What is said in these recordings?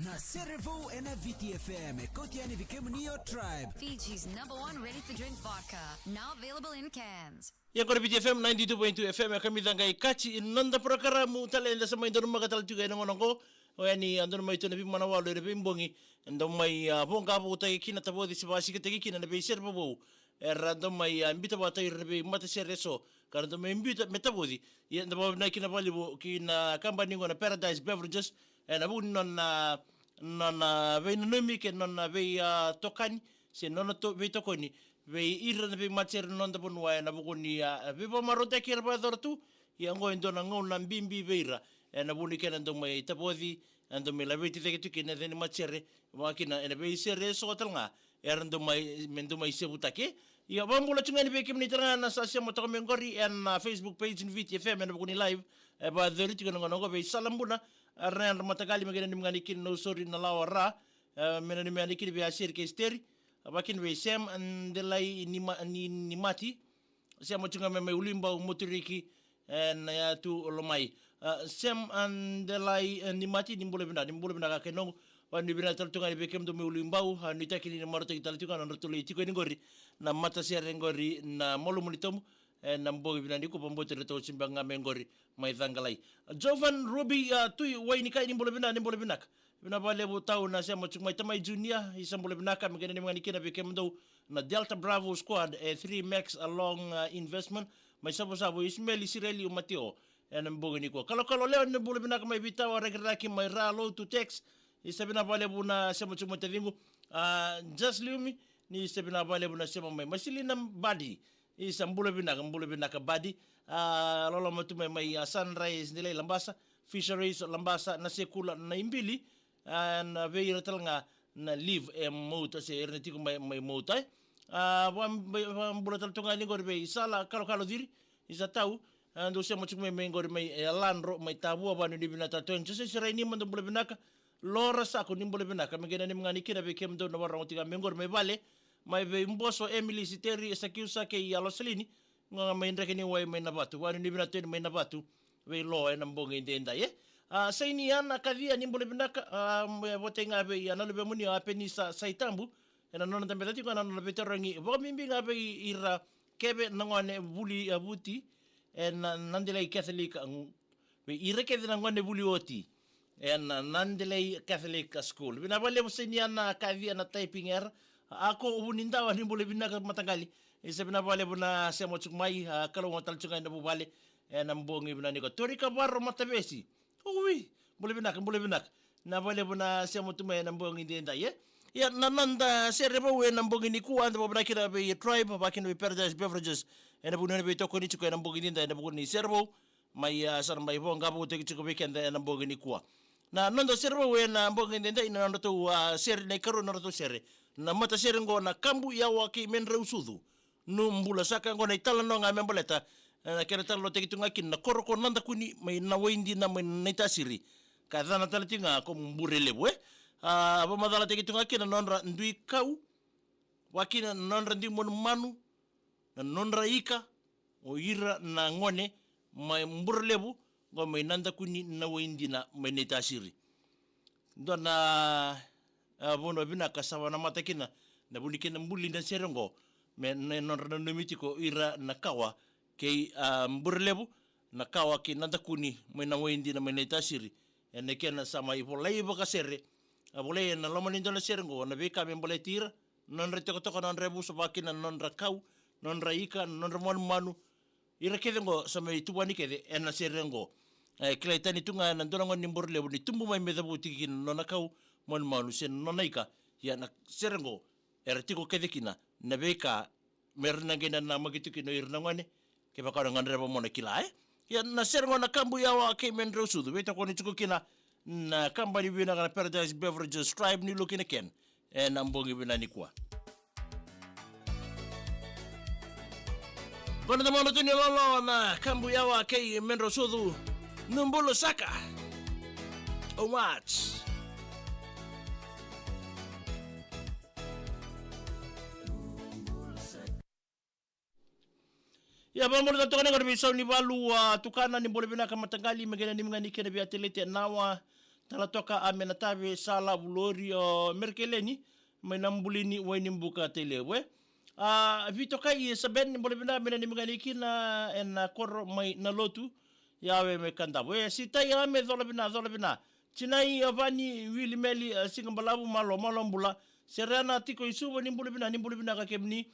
na Serevou and Vitifm. Kotiani Vikemnio Tribe. Fiji's #1 ready-to-drink vodka. Now available in cans. Yang kau Vitifm 92.2 FM kami tanggai kaci nonda prakara mu talenda sama indon magatal juga nongo. Oyani andon mai tu nabi manawalu nabi mbongi andon mai bonga buta kina tabo di sebasi kita kina nabi Serevou. Random mai ambita bata nabi matasere so karena mai ambita metabodi. Ya nabi na kina bali bu kina company ngona Paradise Beverages nabu non vei ke non vei tokani se non to vei tokoni vei ira nabi matasere non tapo nuai nabu koni vei pomarote kira ba dortu ya ngo indona ngona mbimbi veira na buni kena ndo mai tapodi ando me laveti te tu kena deni matasere wakina ena vei-sere so talnga ndo mai mendo mai sevutaki ya bambula chungani be kimni tanga na sasya motaka mengori na Facebook page in Vitifm na buni live ba dheri tika ngo be salambuna arna matagali magena nimngani kin no sorry na lawara mena nimani kin be asir ke steri bakin be sem andelai ni mati sia mochunga me ulimba motoriki na ya tu lomai sem andelai ni mati nimbole bina ka kenong wani bina taltunga be kem do me ulimbau ni takini na marto kita taltunga na tuli tiko ni ngori na matasere ngori na molu munitomu na mbogi bina ndiko pambote leto simbanga mengori mai thangalai Jovan Ruby tu wai ni kai nimbole bina bina bale bu tau na sema chumai tamai junior isambole bina ka mengene mengani kina be kem do na Delta Bravo squad 3 max along investment mai sabo Ismail Sireli umatio na mbogi niko kalo leo nimbole bina ka mai bitawa regraki mai ralo to text isabina bale bu na sema chumai tavingu just liumi ni isabina bale bu na sema mai masilina badi isambule binaka badi lolo matu mai sunrise nilai lambasa fisheries lambasa na sekula na imbili na veira talanga na live mota se ernetiko mai mota bula taltonga ni gorbe sala kalo diri isatau ando se matu mai ngor mai landro mai tabua banu di binata toncho se serai ni mando bula binaka lora sako ni bula binaka mengena ni mngani kina be kem do na warang tiga mengor mai vale mai be mboso Emily Siteri sakiusa ke yaloselini nga mai ndreke ni wai mai nabatu wani ni bina teni mai nabatu we lo na mbonge ndenda ye saini ana kavia ni mbole binaka botenga be ana lebe muni apeni saitambu ena nona tambetati kana nona beterangi bo mimbi ngabe ira kebe nangwane buli abuti ena nandele Catholic be ira kebe nangwane buli oti ena nandele Catholic school bina bale saini ana kavia na typing error ako unindawa ni bole binaka matangali isa binabale buna semo chukmai kalau ngotal chunga na bubale na mbongi bina niko torika barro matabesi uwi bole binaka na bale buna semo tumai na mbongi ndenda ye ya nananda Serevou na mbongi niku anda bobna kira be tribe bakin be Paradise Beverages na buna be toko ni chuko na mbongi ndenda na buni Serevou mai sar mai bonga bo te chuko be kenda na mbongi niku na nondo Serevou na mbongi ndenda ina ndo to ser na karo ndo to sere na matasere ngo na kambu yauwa ki menre usudu numbula saka ngo na itala no nga memboleta na kera talo te kitunga kin na koroko nanda kuni mai na weindi na mai naitasiri kadhana tala tinga ko mburele bwe aba madala te kitunga kin na nonra ndui kau wakina nonra ndi manu na nonra ika o ira na ngone mai mburelebu ngo mai nanda kuni na weindi na mai naitasiri ndo na bono bina kasawa na matakina na bunikena mbuli na serengo me non mitiko ira na kawa ke mburlebu na kawa ke nanda kuni me na wendi na me tasiri ene kena sama ibolai boka sere abolai na lomani ndona serengo na beka me bolai tira non retoko toko non rebu so bakina non rakau non raika non manu ira kedengo sama itubani kede ena serengo kleitani tunga na ndona ngoni mburlebu ni tumbu mai medabu tikin non nakau mon manu sen nonaika ya na serengo ertiko kedekina na beka merna gena na magitu kino irna ngane ke bakara ngandre ba mona kila ya na serengo na kambu yawa ke mendro sudu beta ko ni chuko kina na kambani bina kana Paradise Beverages tribe ni lokina ken na mbongi bina ni kwa kono tamano tuni lolo na kambu yawa ke mendro sudu numbolo saka oh much ya bambo na tokana ngor bisaw ni balu tukana ni bole bina ka matangali magana ni mngani kena bi atelete nawa tala toka amena tave sala bulori o merkeleni mai nambulini waini mbuka telewe vitoka i saben boleh bina mena ni mengani kina en kor mai na lotu yawe me kandabo sita ya me zola bina cinai avani wili meli singambalabu malo mbula serena tiko isubo ni boleh bina ka kemni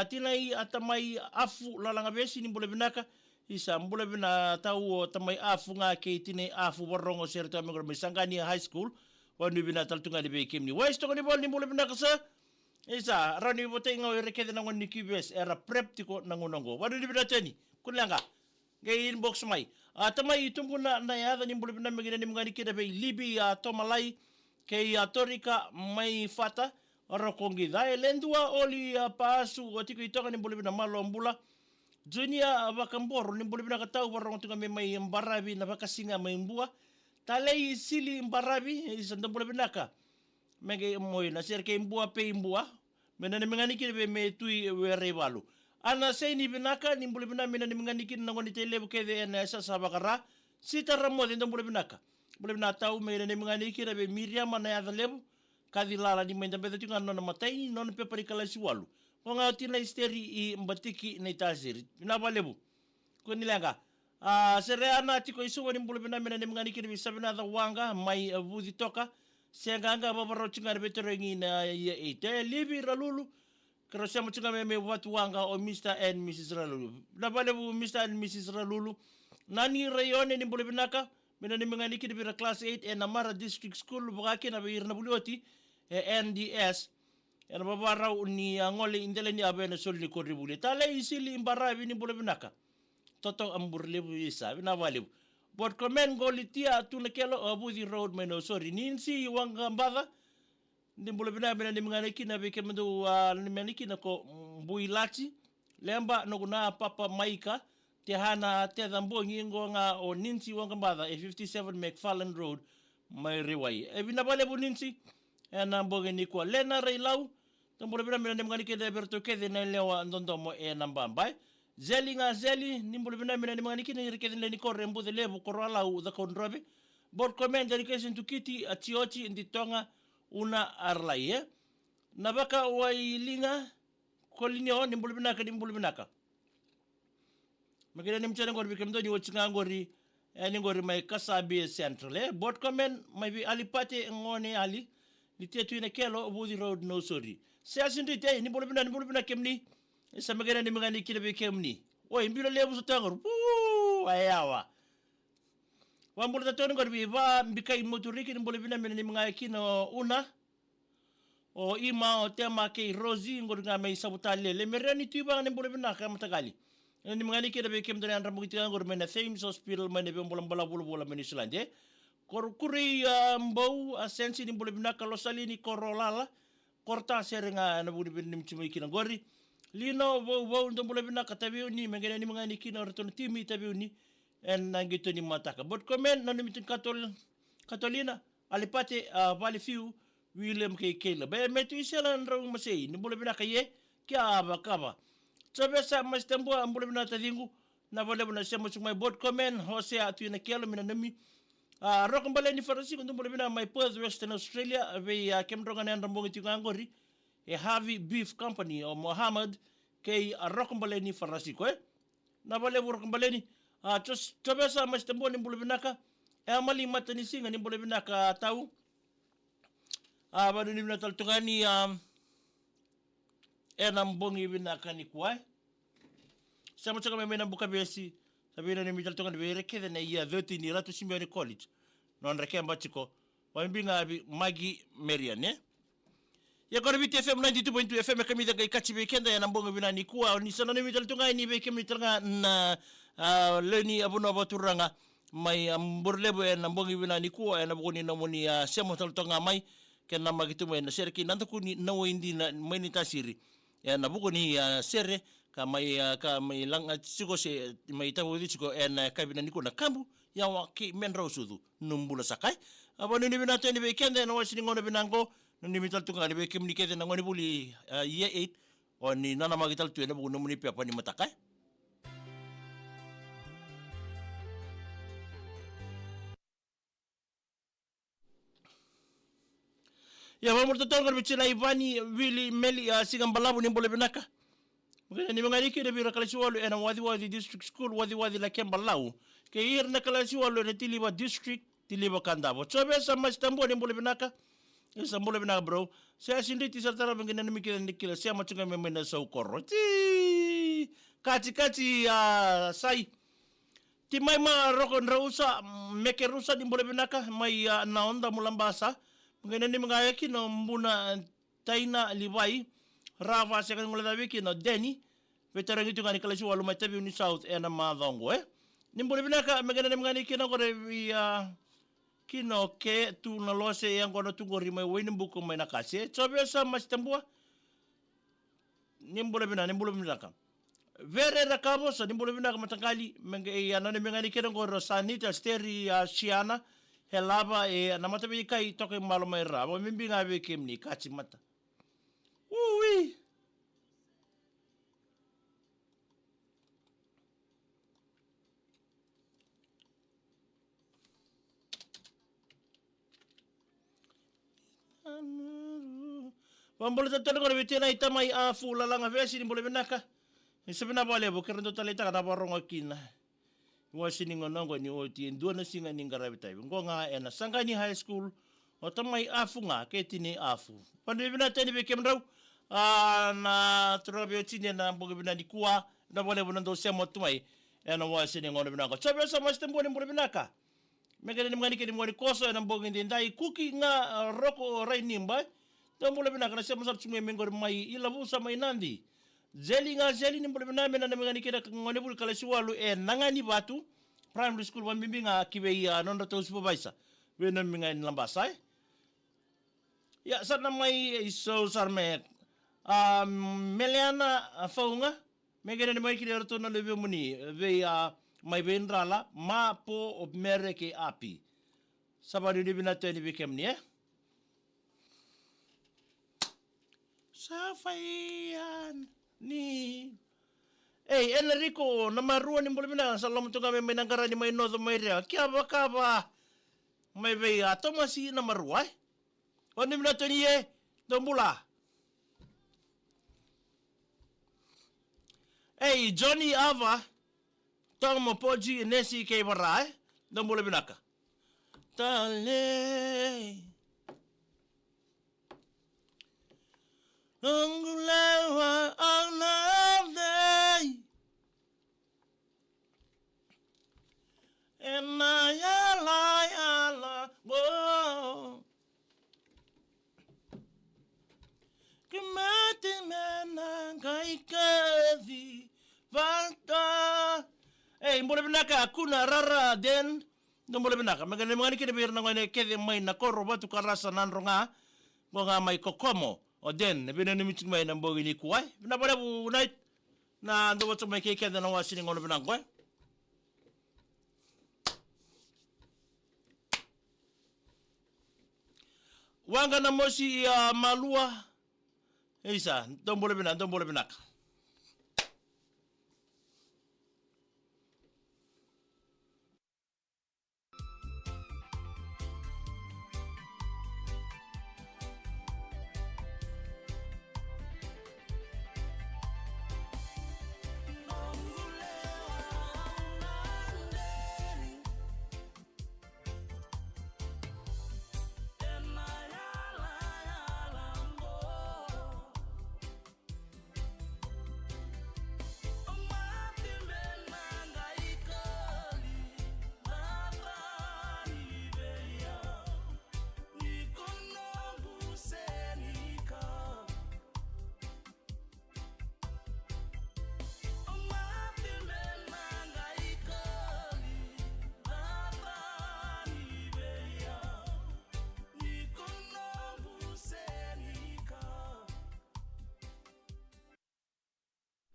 tinai atamai afu lalanga besi ni boleh bina ka isa boleh bina tau tamai afu nga ke tinai afu borongo serta me sangani high school wanu bina taltunga di be kemni wais to ni boleh bina ka sa isa rani bote ngo rekede nango ni kibes era prep tiko nangonongo wadu di bidateni kunlanga ge inbox mai tamai itumbu na yada ni boleh bina megina ni mngani kida be libi tomalai ke torika mai fata rokongi dai lendua oli pasu otiko itoka ni boleh bina malo mbula Junior bakamboro ni boleh bina katau barong tunga me mai mbarabi na bakasinga mai mbua talei sili mbarabi isa ndo boleh bina ka mege moi na ser ke imbua pe imbua mena mengani ki be me tui were walu ana sei ni binaka ni boleh bina mena mengani ki ngoni tele ke de na sa sabakara sitara mo de boleh bina tau mena mengani ki be Miriam na ya lebu kadilala ni menda be tunga no matai no pe parikala si walu konga tina isteri I mbatiki na itasiri na balebu ko nilanga sereana tiko isu ni boleh bina mena mengani ki be sabina da wanga mai vuzi toka Senganga babaro chinga betero ngina ya ite libi ralulu kerasa machinga me watu wanga o Mr. and Mrs. Ralulu na bale bu Mr. and Mrs. Ralulu nani rayone ni boleh binaka mena ni mengani ki bira class 8 and Namara District School bukake na bir na bulioti NDS and babara ni ngole indele ni abena sol ni koribuli tale isili imbarabi ni boleh binaka toto amburle bu isa na bale Bot komen golitia tunekelo abudi road meno sorry ninsi wangambada ndi boleh bina ni mengani na be kemendo ni meniki na ko builachi lemba no kuna papa maika te hana te dambo ngingo nga o ninsi wangambada 57 McFarland Road mai riwai bina bale bu ninsi na mboge ni ko lena reilau to boleh bina ni mengani de berto ke na lewa ndondomo nambambai Zeli ni boleh bina ni mengani ni rekeden ni korre mbude lebu korala u da konrobe bot comment dedication to Kitty atiochi ndi tonga una arlai nabaka wailinga kolinyo ni boleh bina ka magina ni mchana ngori bikemdo ni wachinga ngori ni ngori mai kasabi central bot comment mai bi alipate ngone ali ni tetu ina kelo budi road no sorry sia sindi te ni boleh bina kemni sa magana ni mengani be kemni oi mbilo lebu sotangor ayawa wambul tatoni ngor bi va mbikai motoriki ni boleh bina ni mengai kino una o ima o tema ke rosi ngor ngamai sabutale le merani tuba ni boleh bina ka matagali ni mengani be kemdo ni rambuki ngor mena Thames Hospital mena be bola bola meni sulande kor kuri mbau asensi ni boleh bina kalau salini korolala korta serenga na budi bin mchumi kina gori lino vovou ndo boleh bina katabiu ni mengena ni mengani kina orton timi tabiu ni en nangito ni mataka bot comment na nimitun katolina alipate vale fiu William Kela be metu isela ndrau masei ni boleh bina kaye kya bakaba sabe sa mas tembo boleh bina tadingu na boleh bina sema sumai bot comment Jose atu na kelo mina nami rokon bale ni farasi ndo boleh bina my Perth Western Australia be kemdronga na ndambongi tingangori Harvey Beef Company o Muhammad kay rokumbale ni farasiko na bale rokumbale ni tabesa mas tembo ni boleh binaka mali matani singa ni boleh binaka tau badu ni binatal tungani nambongi binaka ni kuai sama chaka me buka besi sabina ni mital tungani be rekede na ia 13 ni ratu Simeoni College non rekemba chiko wambinga Magi Marian Ya kore Vitifm 92.2 FM kami daga ikachi bekenda ya nambonga binani kuwa ni sana ni mital tungai ni be kami tanga na leni abuno baturanga mai amburlebo ya nambonga binani kuwa ya naboni namoni semo taltonga mai kena magitu mai na serki nantaku ni nawo indi na mai ni tasiri ya nabuko ni sere ka mai langa siko se mai tawo siko en kabina niko na kambu ya waki menro sudu numbula sakai aboni ni binato ni bekenda na wasini ngone binango Nani mital tunga ni be kemni kete na ngoni buli year 8 o ni nana magital tu na bu no muni pe apa ni matakai Ya vamos totonga bichina Ivani Willy Meli Sigambalabu ni mbole binaka. Mgeni ni mngariki de bira kalasi walu ena wadi district school wadi la Kembalau. Ke ir na kalasi walu na tiliba district tiliba kandabo. Chobe sa mastambo ni mbole binaka. Isa mbole binaka bro. Saya sinditi sa tara mgeni ni mikira nikila. Saya machunga memena sa ukoro. Kati sai. Ti mai ma roko nrausa meke rusa ni mbole binaka mai naonda mulambasa. Mgeni ni mngayaki no mbuna taina liwai. Rava sekan ngula wiki no Deni veteran itu ngani kalasi walu matabi ni South ena madongo nimbole binaka megana ngani kina gore via kino ke tu na lose yang kono tu gori mai wini buku mai nakase chobe sa mastambua nimbole binaka vere rakabo sa nimbole binaka matangali menge ya nane mengani kina gore sanita steri siana helaba na matabi kai toke malo mai rabo mimbi ngabe kemni kachi mata. Ui. Wambole tatalo ko bitina itamay fula lang avesi ni bole benaka. Isabina bale bo kerendo talita kana barongo kina. Wasi ningo nongo ni oti ndona singa ningara bitai. Ngonga ena sangani high school otamay afunga ketini afu. Pande bina tani bekemrau na turabe otini na mboge bina dikua na bole bonando semo tumai ena wasi ningo no binaka. Chobe sa mastembo ni bole benaka. Megere ni mgani ke ni mwani koso na mboge ndai kuki nga roko rai nimba. Então, boleh benar kerana saya masuk sungai menggor mai ilabu sama inandi. Zeli ni boleh benar mena mengani kira ngone bul kalau sualu nangani batu primary school wan bimbing kibe ya non tahu supervisor. Bena mengani lambasai. Ya sana mai iso sarme meliana faunga megere ni mai kira roto na lebe muni ve mai vendrala ma po mereke api. Sabari ni binatoi ni bikem ni Safayan ni Enrico namarua ni boleh bina salam tu kami menangkara ni mai noda mai rea kia kaba mai vei ato masih namarua oni bina tu ni tombula Johnny Ava tong mo poji nesi kei barai don't boleh bina ka tale Angulawa all day and yala whoa Kimati mena kaikadi vanta mbole binaka kuna rara den no mbole binaka magane mangani kide bir ngone kede mai na korro batu karasa nanronga bonga mai kokomo o den bina ni mitik mai nambo ni kuai na pada bu night na ndo wato mai keke na wasi ni ngono bina kuai wanga na mosi malua isa ndombole bina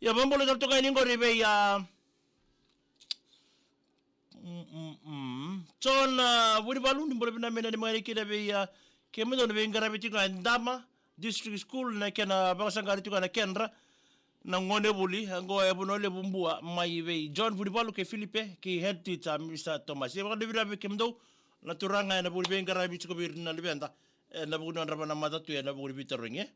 Ya bambole tapto kay ningo ribe ya John wuri balu ni bole bina mena ni mari kida be ya kemendo be ngarabi tiko ndama district school na kena bakasangari tiko na kendra na ngone buli ngo e bono le bumbua mai be John wuri balu ke Philippe ki head teacher Mr Thomas ya bakade bina be kemendo na turanga na buli be ngarabi tiko be na libenda na buguni on rabana matatu na buguni bitaringe.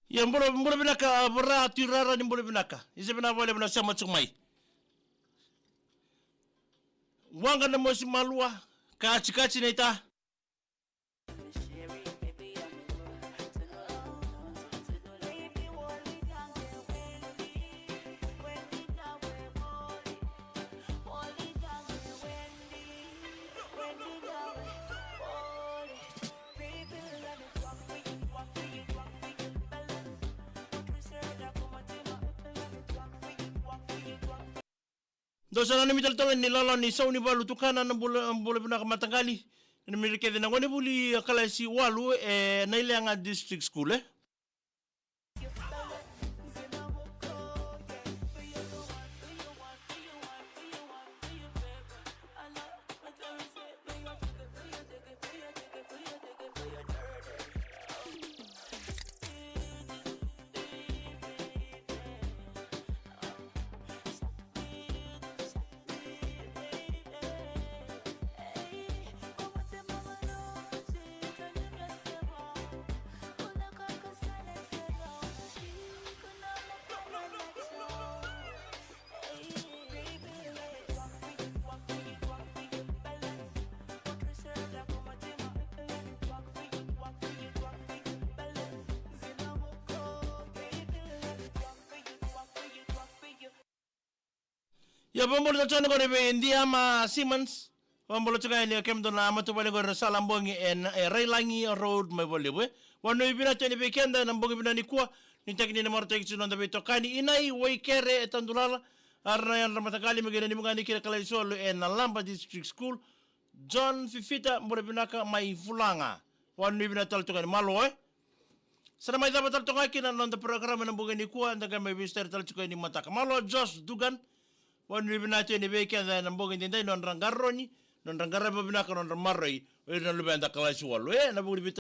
Ya mbolo binaka bora tirara ni mbolo binaka. Ise bina wale bina sama tsumai. Wanga na mosi malua kachi neta. Dosa na mital tawen ni lala ni sauni balu tukana na bole binaka matangali. Ni mirikede na ngone buli kala si walu na ileanga district school Ya bambolo tachana ko rebe India ma Siemens. Bambolo tsaka ni kem dona amatu bale ko sala mbongi en Railangi road me bole we. Wano ibina tani be kenda na mbongi bina ni kwa ni tekni na morte kitu nda be tokani inai wekere etandulala arna yan ramatakali megene ni mungani kira kala solo en Lamba District School John Fifita mbole binaka mai fulanga. Wano ibina tal tokani malo Sana mai dapat tal tokani kina nda program na mbongi ni kwa ndaga mai bister tal tokani mataka. Malo Josh Dugan Wan ribinato ni beke na nambogin tinday non rangaroni non rangarra babina ka non marroi na lubenda kala suwalo na bugri